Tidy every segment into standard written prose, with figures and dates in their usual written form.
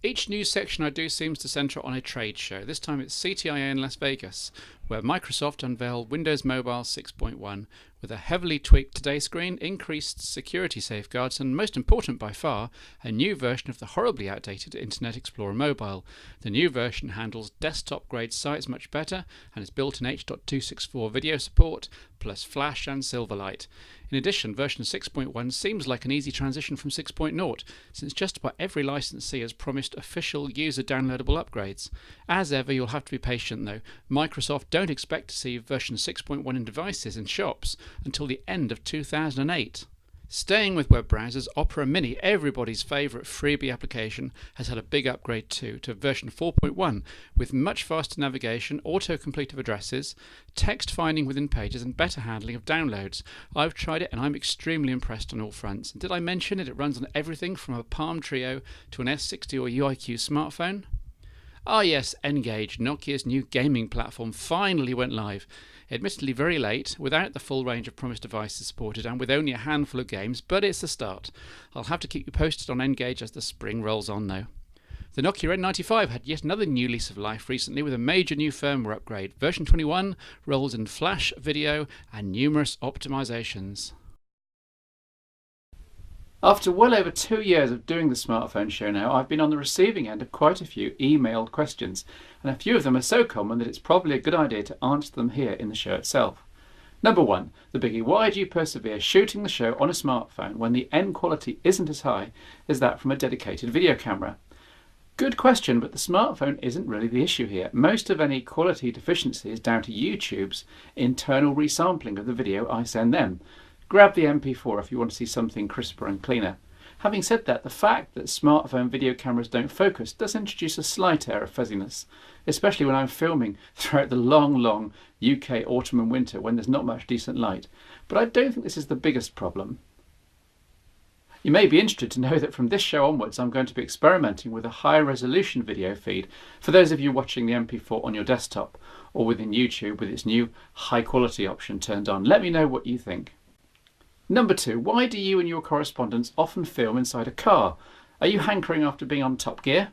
Each news section I do seems to centre on a trade show. This time it's CTIA in Las Vegas, where Microsoft unveiled Windows Mobile 6.1 with a heavily tweaked Today screen, increased security safeguards, and most important by far, a new version of the horribly outdated Internet Explorer Mobile. The new version handles desktop-grade sites much better and has built-in H.264 video support, plus Flash and Silverlight. In addition, version 6.1 seems like an easy transition from 6.0, since just about every licensee has promised official user-downloadable upgrades. As ever, you'll have to be patient though. Microsoft don't expect to see version 6.1 in devices in shops until the end of 2008. Staying with web browsers, Opera Mini, everybody's favourite freebie application, has had a big upgrade too to version 4.1 with much faster navigation, autocomplete of addresses, text finding within pages and better handling of downloads. I've tried it and I'm extremely impressed on all fronts. And did I mention it? It runs on everything from a Palm Trio to an S60 or UIQ smartphone. Ah yes, N-Gage, Nokia's new gaming platform, finally went live. Admittedly very late, without the full range of promised devices supported and with only a handful of games, but it's a start. I'll have to keep you posted on N-Gage as the spring rolls on though. The Nokia N95 had yet another new lease of life recently with a major new firmware upgrade. Version 21 rolls in Flash, video and numerous optimizations. After well over 2 years of doing the smartphone show now, I've been on the receiving end of quite a few emailed questions, and a few of them are so common that it's probably a good idea to answer them here in the show itself. Number one, the biggie: why do you persevere shooting the show on a smartphone when the end quality isn't as high as that from a dedicated video camera? Good question, but the smartphone isn't really the issue here. Most of any quality deficiency is down to YouTube's internal resampling of the video I send them. Grab the MP4 if you want to see something crisper and cleaner. Having said that, the fact that smartphone video cameras don't focus does introduce a slight air of fuzziness, especially when I'm filming throughout the long UK autumn and winter when there's not much decent light. But I don't think this is the biggest problem. You may be interested to know that from this show onwards I'm going to be experimenting with a high resolution video feed for those of you watching the MP4 on your desktop or within YouTube with its new high quality option turned on. Let me know what you think. Number two, why do you and your correspondents often film inside a car? Are you hankering after being on Top Gear?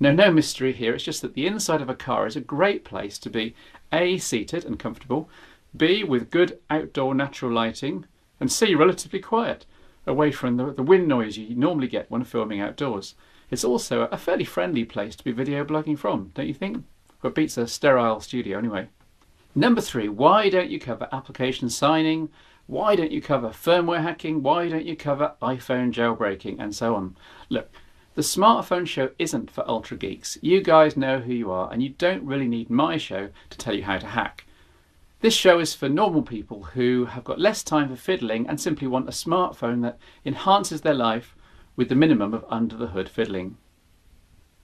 No mystery here, it's just that the inside of a car is a great place to be A, seated and comfortable, B, with good outdoor natural lighting, and C, relatively quiet, away from the wind noise you normally get when filming outdoors. It's also a fairly friendly place to be video blogging from, don't you think? Well, it beats a sterile studio anyway. Number three, why don't you cover application signing? Why don't you cover firmware hacking? Why don't you cover iPhone jailbreaking and so on? Look, the smartphone show isn't for ultra geeks. You guys know who you are and you don't really need my show to tell you how to hack. This show is for normal people who have got less time for fiddling and simply want a smartphone that enhances their life with the minimum of under the hood fiddling.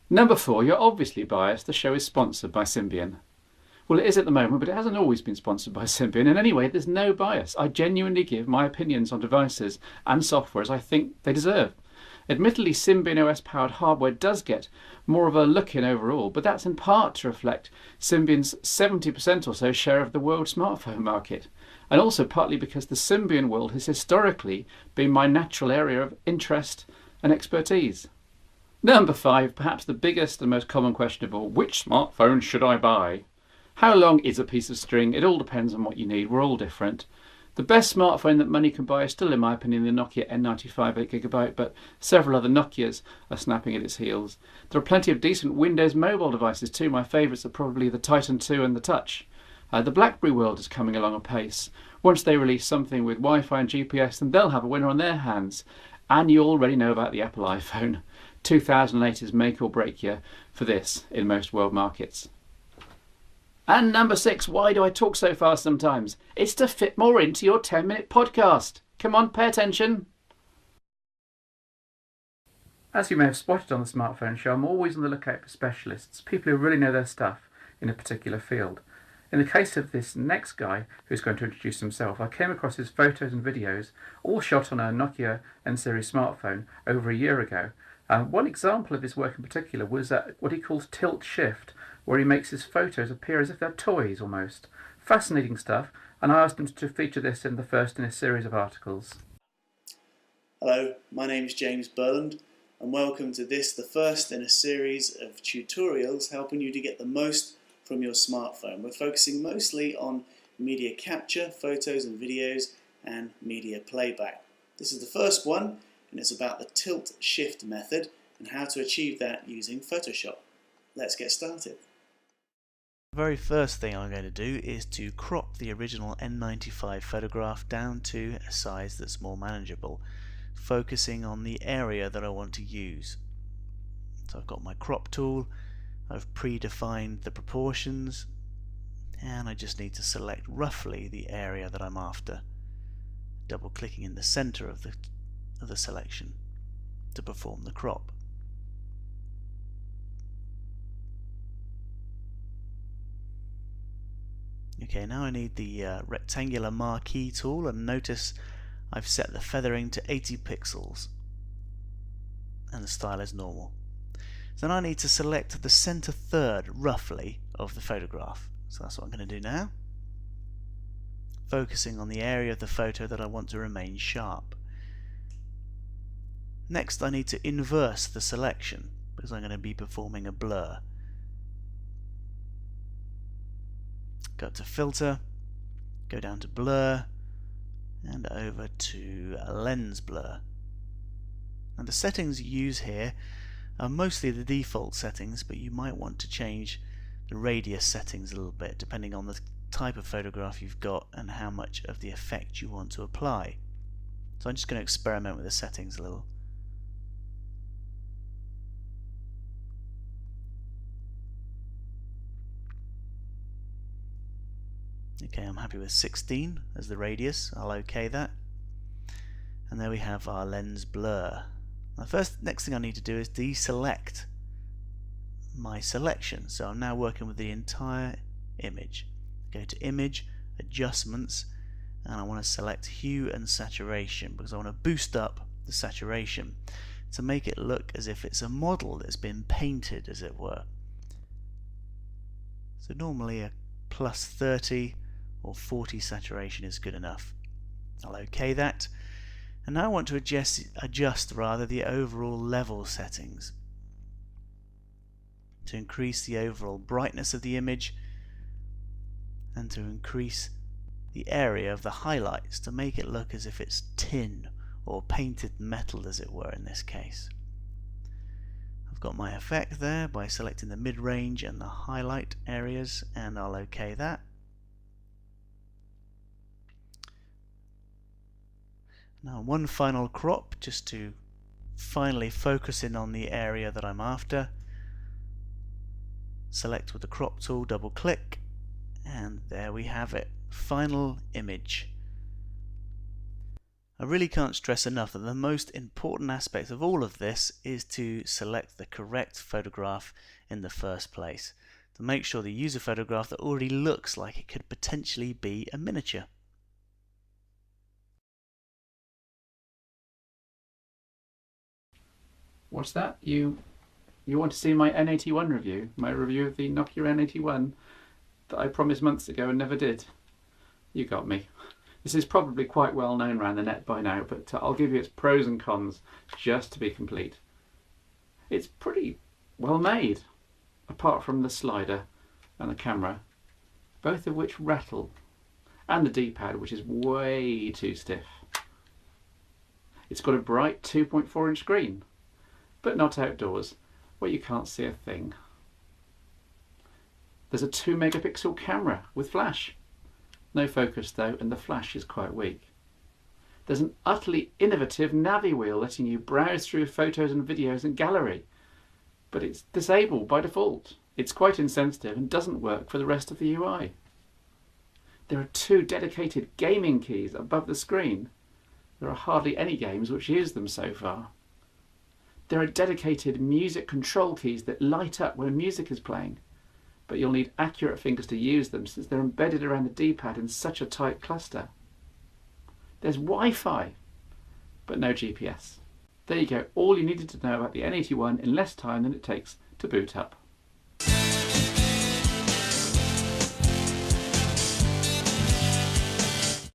Number four, you're obviously biased. The show is sponsored by Symbian. Well, it is at the moment, but it hasn't always been sponsored by Symbian, and anyway, there's no bias. I genuinely give my opinions on devices and software as I think they deserve. Admittedly, Symbian OS powered hardware does get more of a look in overall, but that's in part to reflect Symbian's 70% or so share of the world smartphone market, and also partly because the Symbian world has historically been my natural area of interest and expertise. Number five, perhaps the biggest and most common question of all: which smartphone should I buy? How long is a piece of string? It all depends on what you need. We're all different. The best smartphone that money can buy is still, in my opinion, the Nokia N95 8GB, but several other Nokias are snapping at its heels. There are plenty of decent Windows mobile devices too. My favourites are probably the Titan 2 and the Touch. The BlackBerry world is coming along apace. Once they release something with Wi-Fi and GPS, then they'll have a winner on their hands. And you already know about the Apple iPhone. 2008 is make or break year for this in most world markets. And number six, why do I talk so fast sometimes? It's to fit more into your 10-minute podcast. Come on, pay attention. As you may have spotted on the smartphone show, I'm always on the lookout for specialists, people who really know their stuff in a particular field. In the case of this next guy who's going to introduce himself, I came across his photos and videos, all shot on a Nokia N-series smartphone over a year ago. One example of his work in particular was what he calls tilt shift, where he makes his photos appear as if they're toys almost. Fascinating stuff, and I asked him to feature this in the first in a series of articles. Hello, my name is James Burland. and welcome to this, the first in a series of tutorials helping you to get the most from your smartphone. We're focusing mostly on media capture, photos and videos, and media playback. This is the first one, and it's about the tilt shift method and how to achieve that using Photoshop. Let's get started. The very first thing I'm going to do is to crop the original N95 photograph down to a size that's more manageable, focusing on the area that I want to use. So I've got my crop tool, I've predefined the proportions, and I just need to select roughly the area that I'm after, double clicking in the center of the selection to perform the crop. Okay, now I need the rectangular marquee tool, and notice I've set the feathering to 80 pixels and the style is normal. So now I need to select the center third, roughly, of the photograph. So that's what I'm going to do now, focusing on the area of the photo that I want to remain sharp. Next I need to inverse the selection because I'm going to be performing a blur. Go to Filter, go down to Blur, and over to Lens Blur. And the settings you use here are mostly the default settings, but you might want to change the radius settings a little bit depending on the type of photograph you've got and how much of the effect you want to apply. So I'm just going to experiment with the settings a little. Okay, I'm happy with 16 as the radius. I'll OK that. And there we have our lens blur. Now next thing I need to do is deselect my selection. So I'm now working with the entire image. Go to Image, Adjustments, and I want to select Hue and Saturation because I want to boost up the saturation to make it look as if it's a model that's been painted, as it were. So normally a plus 30 or 40 saturation is good enough. I'll OK that, and now I want to adjust the overall level settings to increase the overall brightness of the image and to increase the area of the highlights to make it look as if it's tin or painted metal, as it were in this case. I've got my effect there by selecting the mid-range and the highlight areas, and I'll OK that. Now one final crop just to finally focus in on the area that I'm after. Select with the crop tool, double click, and there we have it. Final image. I really can't stress enough that the most important aspect of all of this is to select the correct photograph in the first place, to make sure that you use a photograph that already looks like it could potentially be a miniature. What's that? You want to see my N81 review? My review of the Nokia N81 that I promised months ago and never did? You got me. This is probably quite well known around the net by now, but I'll give you its pros and cons just to be complete. It's pretty well made, apart from the slider and the camera, both of which rattle, and the D-pad, which is way too stiff. It's got a bright 2.4-inch screen, but not outdoors, where you can't see a thing. There's a 2-megapixel camera with flash. No focus though, and the flash is quite weak. There's an utterly innovative Navi wheel letting you browse through photos and videos and gallery, but it's disabled by default. It's quite insensitive and doesn't work for the rest of the UI. There are 2 dedicated gaming keys above the screen. There are hardly any games which use them so far. There are dedicated music control keys that light up when music is playing, but you'll need accurate fingers to use them since they're embedded around the D-pad in such a tight cluster. There's Wi-Fi, but no GPS. There you go, all you needed to know about the N81 in less time than it takes to boot up.